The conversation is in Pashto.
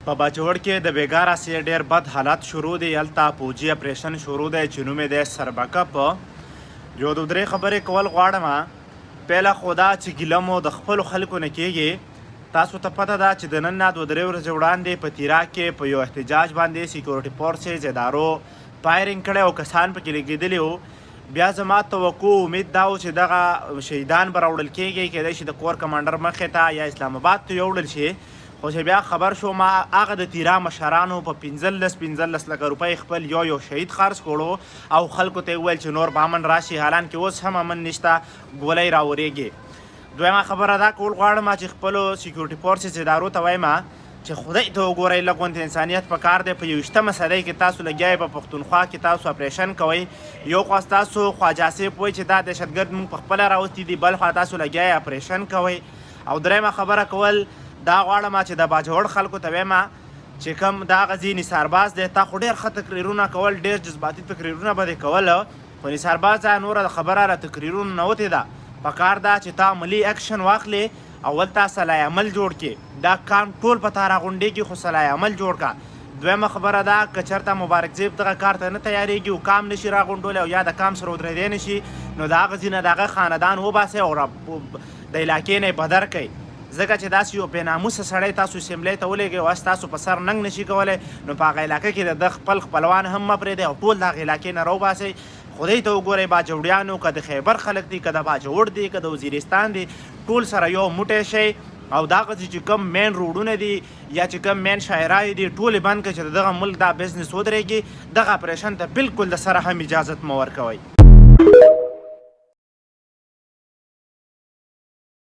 په باجوړ کې د بیګار اسې ډېر بد حالات شروع دي. هلته پوجي اپریشن شروع دی چې نوم یې دی سربکپ. یو دو درې خبرې کول غواړم. پهله خو دا چې ګیله مو د خپلو خلکو نه کېږي. تاسو ته پته ده چې د نن نه 2-3 ورځې وړاندې په تیرا کې په یو احتجاج باندې سیکورټي فورسز ادارو فایرنګ کړی او کسان پکې لګېدلي وو. بیا زما توقع امید دا و چې دغه شهیدان به راوړل کېږي، کیدای شي د کور کمانډر مخې ته یا اسلام آباد ته یوړل شي. خو چې بیا خبر شوم هغه د تیرا مشرانو په 15 لکه روپۍ خپل یو شهید خرڅ کړو او خلکو ته ویل چې نور به امن راشي، حالانکه اوس هم امن نشته، ګولۍ راورېږي. دویمه خبره دا کول غواړم چې خپلو سیکورټي فورسز ادارو ته وایم چې خدای ته وګورئ، لږ غونډ انسانیت په کار دی. په 21مه صدۍ کې تاسو لګیا په پښتونخوا کې تاسو اپریشن کوئ. یو خوا ستاسو خواجه صاحب وایي چې دا دهشتګرد موږ په خپله راوستي دي، بل خوا تاسو لګیا اپریشن کوئ. او دریمه خبره کول دا غواړم چې د باجوړ خلکو ته وایم چې کوم دغه ځینې سرباز دی، تا خو ډېر ښه تقریرونه کول، ډېر جذباتي تقریرونه به دې کول، خو سربازه نوره خبره را تقریرونو نه وتې ده. پکار ده چې تا عملي اکشن واخلې، اول تا صلاح عمل جوړ کړې. دا کام ټول په تا راغونډېږي، خو صلاح عمل جوړ کړه. دویمه خبره ده که چېرته مبارک زیب دغه کار ته نه تیارېږي او کام نشي راغونډولی او یا د کام سره ودرېدی نه شي، نو د هغه ځینه د هغه خاندان وباسئ او د علاقې نه یې بدر کوئ. ځکه چې داسې یو بېناموسه سړی تاسو اسمبلۍ ته ولېږئ او تاسو په سر ننګ نشي کولی، نو په هغه علاقه کې د خپل خپلوان هم مه پرېږدئ او ټول د هغې علاقې نه راوباسئ. خدای ته وګورئ، باجوړیانو که د خیبر خلک دي، که د باجوړ دي، که د وزیرستان دي، ټول سره یو موټی شئ او دغه چې کوم مین روډونه دي یا چې کوم مین شاعرای دي ټولې بند کړئ چې دغه ملک دا بزنس ودرېږي. دغه اپریشن ته بالکل د سره هم اجازت مه ورکوئ.